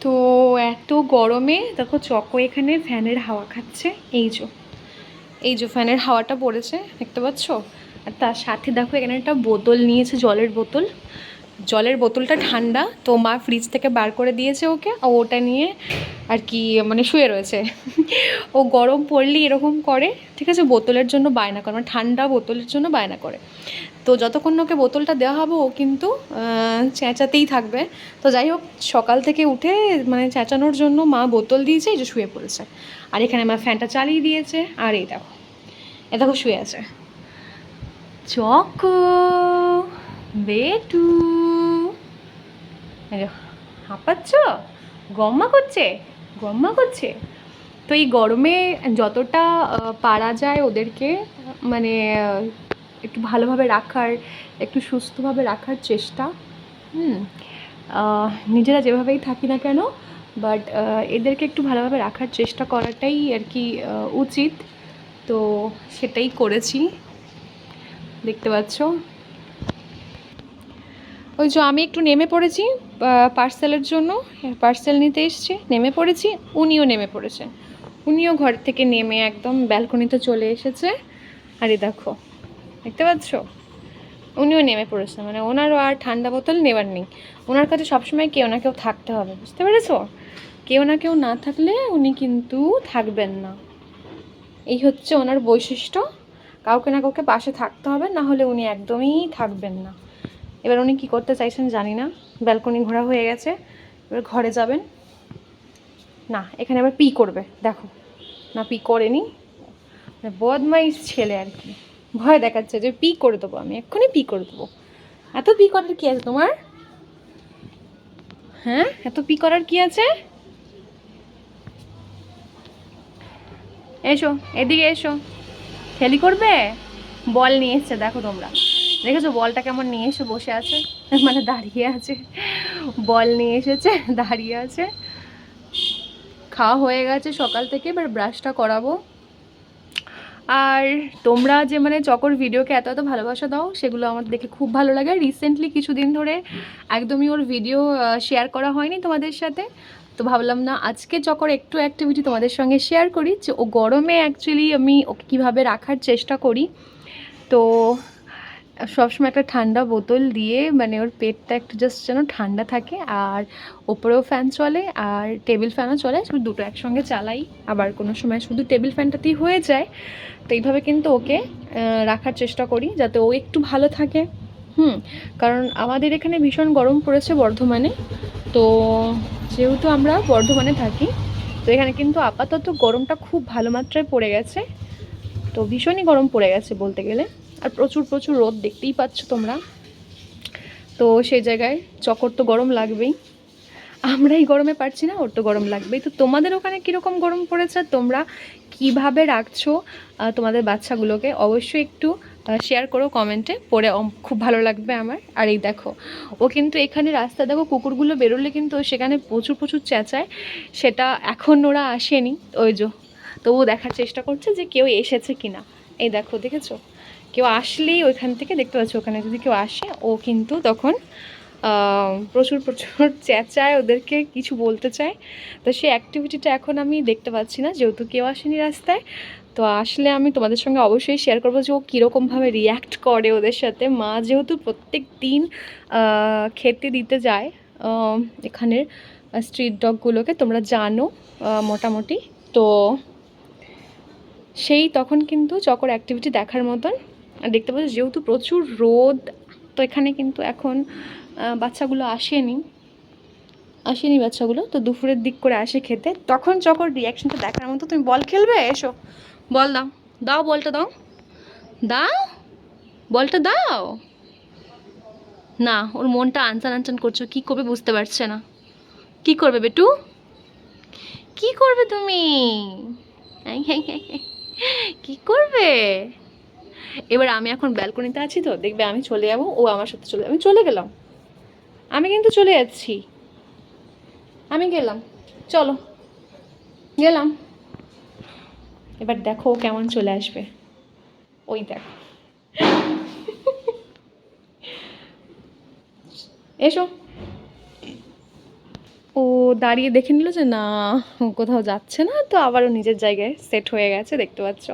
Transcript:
তো এত গরমে দেখো চকো এখানে ফ্যানের হাওয়া খাচ্ছে। এই যে ফ্যানের হাওয়াটা পড়েছে, দেখতে পাচ্ছ? আর তার সাথে দেখো এখানে একটা বোতল নিয়েছে, জলের বোতলটা ঠান্ডা, তো মা ফ্রিজ থেকে বার করে দিয়েছে ওকে, ও ওটা নিয়ে আর কি মানে শুয়ে রয়েছে। ও গরম পড়লেই এরকম করে, ঠিক আছে? বোতলের জন্য বায়না করে, মানে ঠান্ডা বোতলের জন্য বায়না করে। তো যতক্ষণ ওকে বোতলটা দেওয়া হবে ও কিন্তু চেঁচাতেই থাকবে। তো যাই হোক, সকাল থেকে উঠে মানে চেঁচানোর জন্য মা বোতল দিয়েছে, এই যে শুয়ে পড়েছে। আর এখানে মা ফ্যানটা চালিয়ে দিয়েছে, আর এই দেখো শুয়ে আছে চকো বেটু। হাঁপাচ্ছ? গম্মা করছে। তো এই গরমে যতটা পারা যায় ওদেরকে মানে একটু ভালোভাবে রাখার, একটু সুস্থভাবে রাখার চেষ্টা। নিজেরা যেভাবেই থাকি না কেন, বাট এদেরকে একটু ভালোভাবে রাখার চেষ্টা করাটাই আর কি উচিত। তো সেটাই করেছি, দেখতে পাচ্ছ। ওই যে আমি একটু নেমে পড়েছি পার্সেলের জন্য, পার্সেল নিতে এসেছি, নেমে পড়েছি, উনিও নেমে পড়েছে। উনিও ঘর থেকে নেমে একদম ব্যালকনিতে চলে এসেছে। আরে দেখো, দেখতে পাচ্ছ? উনিও নেমে পড়েছে, মানে ওনারও আর ঠান্ডা বোতল নেবার নেই। ওনার কাছে সবসময় কেউ না কেউ থাকতে হবে, বুঝতে পেরেছো? কেউ না কেউ না থাকলে উনি কিন্তু থাকবেন না। এই হচ্ছে ওনার বৈশিষ্ট্য, কাউকে না কাউকে পাশে থাকতে হবে, না হলে উনি একদমই থাকবেন না। এবার উনি কী করতে চাইছেন জানি না। ব্যালকনি ঘোরা হয়ে গেছে, এবার ঘরে যাবেন। না, এখানে আবার পি করবে, দেখো। না, পি করেনি, বদমাইশ ছেলে আর কি, ভয় দেখাচ্ছে যে পি করে দেবো, আমি এক্ষুনি পি করে দেবো। এত পি করার কি আছে তোমার? হ্যাঁ, এত পি করার কি আছে? এসো, এদিকে এসো, খেলি করবে। বল নিয়ে এসছে, দেখো তোমরা দেখেছো বলটা কেমন নিয়ে এসে বসে আছে, মানে দাঁড়িয়ে আছে। বল নিয়ে এসেছে, দাঁড়িয়ে আছে। খাওয়া হয়ে গেছে সকাল থেকে, এবার ব্রাশটা করাবো। আর তোমরা যে মানে চকোর ভিডিওকে এত এত ভালোবাসা দাও, সেগুলো আমার দেখে খুব ভালো লাগে। রিসেন্টলি কিছুদিন ধরে একদমই ওর ভিডিও শেয়ার করা হয়নি তোমাদের সাথে, তো ভাবলাম না আজকে চকোর একটু অ্যাক্টিভিটি তোমাদের সঙ্গে শেয়ার করি, যে ও গরমে অ্যাকচুয়ালি আমি ওকে কীভাবে রাখার চেষ্টা করি। তো সবসময় একটা ঠান্ডা বোতল দিয়ে, মানে ওর পেটটা একটু জাস্ট যেন ঠান্ডা থাকে, আর ওপরেও ফ্যান চলে আর টেবিল ফ্যানও চলে, শুধু দুটো একসঙ্গে চালাই। আবার কোনো সময় শুধু টেবিল ফ্যানটাতেই হয়ে যায়। তো এইভাবে কিন্তু ওকে রাখার চেষ্টা করি, যাতে ও একটু ভালো থাকে। কারণ আমাদের এখানে ভীষণ গরম পড়েছে বর্ধমানে। তো যেহেতু আমরা বর্ধমানে থাকি, তো এখানে কিন্তু আপাতত গরমটা খুব ভালো মাত্রায় পড়ে গেছে। তো ভীষণই গরম পড়ে গেছে বলতে গেলে, আর প্রচুর প্রচুর রোদ, দেখতেই পাচ্ছ তোমরা। তো সেই জায়গায় চকর তো গরম লাগবেই, আমরা এই গরমে পারছি না, ওর তো গরম লাগবেই। তো তোমাদের ওখানে কীরকম গরম পড়েছে, তোমরা কিভাবে রাখছো তোমাদের বাচ্চাগুলোকে, অবশ্যই একটু শেয়ার করো কমেন্টে, পড়ে খুব ভালো লাগবে আমার। আর এই দেখো, ও কিন্তু এখানে রাস্তা দেখো, কুকুরগুলো বেরোলে কিন্তু সেখানে প্রচুর প্রচুর চেঁচায়, সেটা এখন ওরা আসেনি, ওই যে তবুও দেখার চেষ্টা করছে যে কেউ এসেছে কিনা। এই দেখো, দেখেছো? কেউ আসলেই ওইখান থেকে দেখতে পাচ্ছ, ওখানে যদি কেউ আসে ও কিন্তু তখন প্রচুর প্রচুর চেঁচায়, ওদেরকে কিছু বলতে চায়। তো সেই অ্যাক্টিভিটিটা এখন আমি দেখতে পাচ্ছি না, যেহেতু কেউ আসেনি রাস্তায়। তো আসলে আমি তোমাদের সঙ্গে অবশ্যই শেয়ার করবো যে ও কীরকমভাবে রিয়্যাক্ট করে ওদের সাথে। মা যেহেতু প্রত্যেক দিন খেতে দিতে যায় এখানের স্ট্রিট ডগগুলোকে, তোমরা জানো মোটামুটি। তো সেই তখন কিন্তু চকর অ্যাক্টিভিটি দেখার মতন। আর দেখতে পাচ্ছি যেহেতু প্রচুর রোদ, তো এখানে কিন্তু এখন বাচ্চাগুলো আসেনি বাচ্চাগুলো, তো দুপুরের দিক করে আসে খেতে, তখন চকর রিয়াকশনটা দেখার মতো। তুমি বল খেলবে? এসো, বল দাও, দাও বলটা দাও, দাও বলটা দাও। না, ওর মনটা আনচান আনচান করছো, কী করবে বুঝতে পারছে না। কি করবে বেটু, কি করবে তুমি? কি করবে? এবার আমি এখন ব্যালকনিতে আছি, তো দেখবে আমি চলে যাবো, ও আমার সাথে চলে, আমি চলে গেলাম, আমি কিন্তু চলে যাচ্ছি, আমি গেলাম, চলো গেলাম। এবার দেখো কেমন চলে আসবে, ওই দেখো। এসো, দাঁড়িয়ে দেখে নিল যে না কোথাও যাচ্ছে না, তো আবারও নিজের জায়গায় সেট হয়ে গেছে, দেখতে পাচ্ছ।